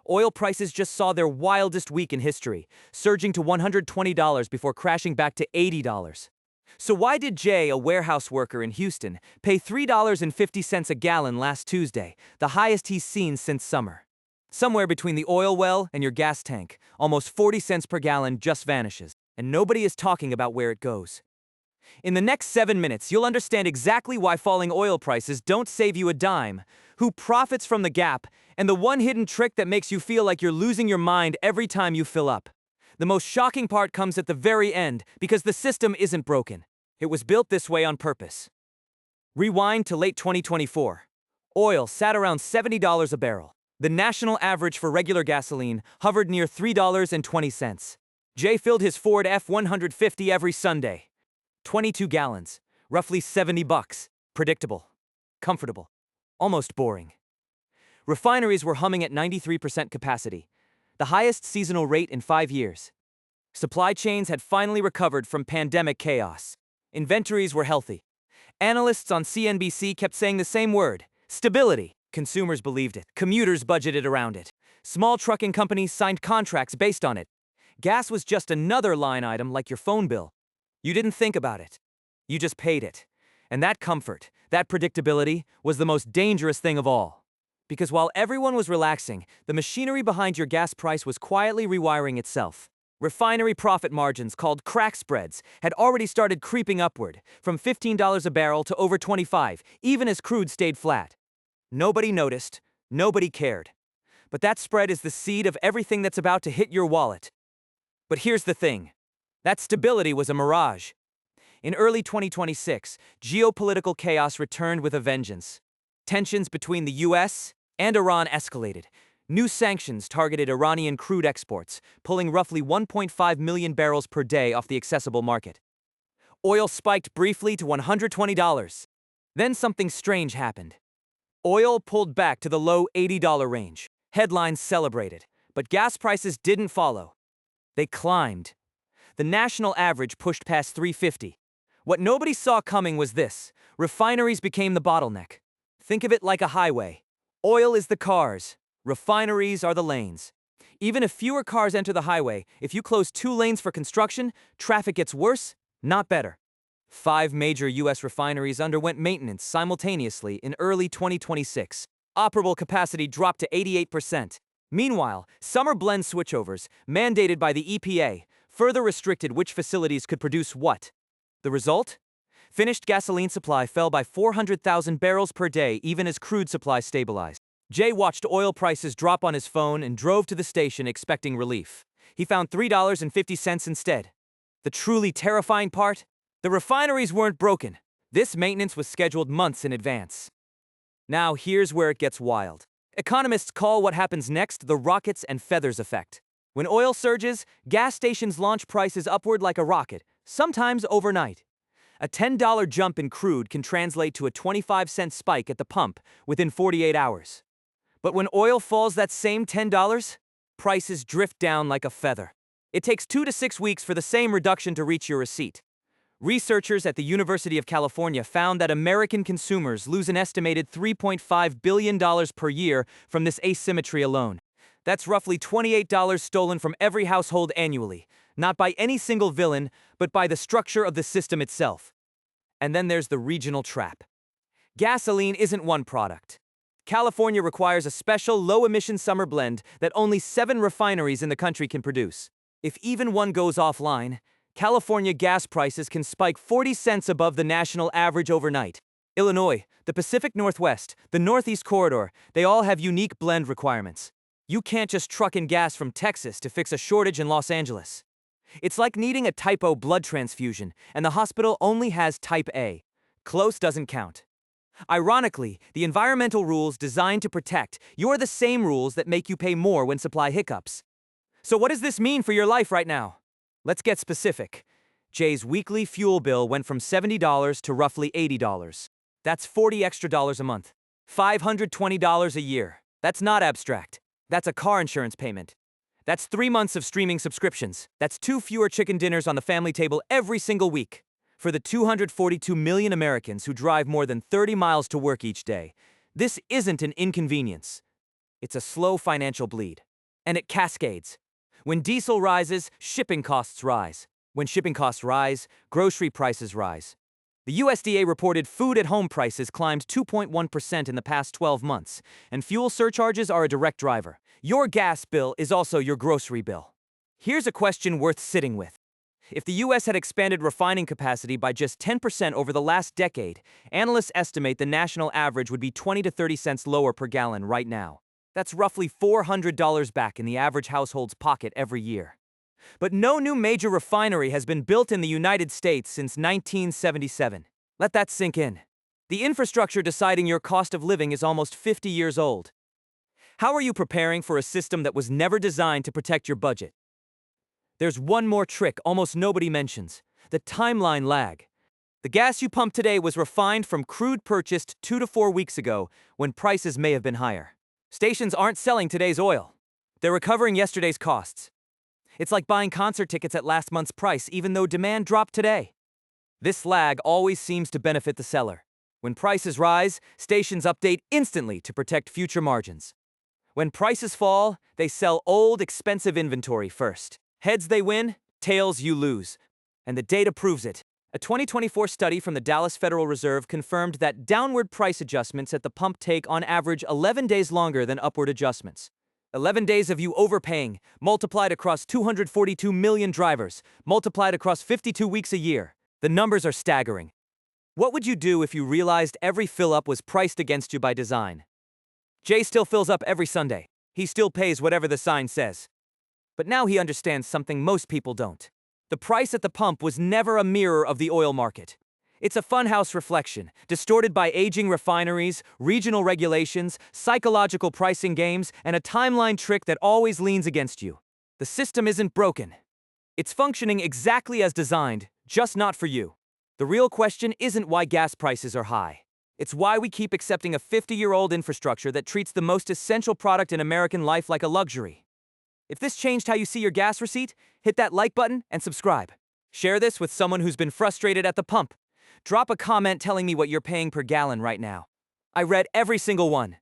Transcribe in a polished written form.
Oil prices just saw their wildest week in history, surging to $120 before crashing back to $80. So why did Jay, a warehouse worker in Houston, pay $3.50 a gallon last Tuesday, the highest he's seen since summer? Somewhere between the oil well and your gas tank, almost 40 cents per gallon just vanishes, and nobody is talking about where it goes. In the next 7 minutes, you'll understand exactly why falling oil prices don't save you a dime, who profits from the gap, and the one hidden trick that makes you feel like you're losing your mind every time you fill up. The most shocking part comes at the very end, because the system isn't broken. It was built this way on purpose. Rewind to late 2024. Oil sat around $70 a barrel. The national average for regular gasoline hovered near $3.20. Jay filled his Ford F-150 every Sunday. 22 gallons, roughly $70. Predictable, comfortable, almost boring. Refineries were humming at 93% capacity, the highest seasonal rate in 5 years. Supply chains had finally recovered from pandemic chaos. Inventories were healthy. Analysts on CNBC kept saying the same word, stability. Consumers believed it. Commuters budgeted around it. Small trucking companies signed contracts based on it. Gas was just another line item like your phone bill. You didn't think about it. You just paid it. And that comfort, that predictability, was the most dangerous thing of all. Because while everyone was relaxing, the machinery behind your gas price was quietly rewiring itself. Refinery profit margins, called crack spreads, had already started creeping upward, from $15 a barrel to over $25, even as crude stayed flat. Nobody noticed, nobody cared. But that spread is the seed of everything that's about to hit your wallet. But here's the thing. That stability was a mirage. In early 2026, geopolitical chaos returned with a vengeance. Tensions between the US and Iran escalated. New sanctions targeted Iranian crude exports, pulling roughly 1.5 million barrels per day off the accessible market. Oil spiked briefly to $120. Then something strange happened. Oil pulled back to the low $80 range. Headlines celebrated, but gas prices didn't follow. They climbed. The national average pushed past $3.50. What nobody saw coming was this: refineries became the bottleneck. Think of it like a highway. Oil is the cars. Refineries are the lanes. Even if fewer cars enter the highway, if you close 2 lanes for construction, traffic gets worse, not better. 5 major U.S. refineries underwent maintenance simultaneously in early 2026. Operable capacity dropped to 88%. Meanwhile, summer blend switchovers, mandated by the EPA, further restricted which facilities could produce what. The result? Finished gasoline supply fell by 400,000 barrels per day even as crude supply stabilized. Jay watched oil prices drop on his phone and drove to the station expecting relief. He found $3.50 instead. The truly terrifying part? The refineries weren't broken. This maintenance was scheduled months in advance. Now here's where it gets wild. Economists call what happens next the rockets and feathers effect. When oil surges, gas stations launch prices upward like a rocket, sometimes overnight. A $10 jump in crude can translate to a 25-cent spike at the pump within 48 hours. But when oil falls that same $10, prices drift down like a feather. It takes 2 to 6 weeks for the same reduction to reach your receipt. Researchers at the University of California found that American consumers lose an estimated $3.5 billion per year from this asymmetry alone. That's roughly $28 stolen from every household annually, not by any single villain, but by the structure of the system itself. And then there's the regional trap. Gasoline isn't one product. California requires a special low-emission summer blend that only 7 refineries in the country can produce. If even one goes offline, California gas prices can spike 40 cents above the national average overnight. Illinois, the Pacific Northwest, the Northeast Corridor, they all have unique blend requirements. You can't just truck in gas from Texas to fix a shortage in Los Angeles. It's like needing a type O blood transfusion, and the hospital only has type A. Close doesn't count. Ironically, the environmental rules designed to protect, you're the same rules that make you pay more when supply hiccups. So what does this mean for your life right now? Let's get specific. Jay's weekly fuel bill went from $70 to roughly $80. That's $40 extra a month. $520 a year. That's not abstract. That's a car insurance payment. That's 3 months of streaming subscriptions. That's 2 fewer chicken dinners on the family table every single week. For the 242 million Americans who drive more than 30 miles to work each day, this isn't an inconvenience. It's a slow financial bleed. And it cascades. When diesel rises, shipping costs rise. When shipping costs rise, grocery prices rise. The USDA reported food at home prices climbed 2.1% in the past 12 months, and fuel surcharges are a direct driver. Your gas bill is also your grocery bill. Here's a question worth sitting with. If the US had expanded refining capacity by just 10% over the last decade, analysts estimate the national average would be 20 to 30 cents lower per gallon right now. That's roughly $400 back in the average household's pocket every year. But no new major refinery has been built in the United States since 1977. Let that sink in. The infrastructure deciding your cost of living is almost 50 years old. How are you preparing for a system that was never designed to protect your budget? There's one more trick almost nobody mentions: the timeline lag. The gas you pump today was refined from crude purchased 2 to 4 weeks ago, when prices may have been higher. Stations aren't selling today's oil. They're recovering yesterday's costs. It's like buying concert tickets at last month's price, even though demand dropped today. This lag always seems to benefit the seller. When prices rise, stations update instantly to protect future margins. When prices fall, they sell old, expensive inventory first. Heads they win, tails you lose. And the data proves it. A 2024 study from the Dallas Federal Reserve confirmed that downward price adjustments at the pump take on average 11 days longer than upward adjustments. 11 days of you overpaying, multiplied across 242 million drivers, multiplied across 52 weeks a year. The numbers are staggering. What would you do if you realized every fill-up was priced against you by design? Jay still fills up every Sunday. He still pays whatever the sign says. But now he understands something most people don't. The price at the pump was never a mirror of the oil market. It's a funhouse reflection, distorted by aging refineries, regional regulations, psychological pricing games, and a timeline trick that always leans against you. The system isn't broken. It's functioning exactly as designed, just not for you. The real question isn't why gas prices are high. It's why we keep accepting a 50-year-old infrastructure that treats the most essential product in American life like a luxury. If this changed how you see your gas receipt, hit that like button and subscribe. Share this with someone who's been frustrated at the pump. Drop a comment telling me what you're paying per gallon right now. I read every single one.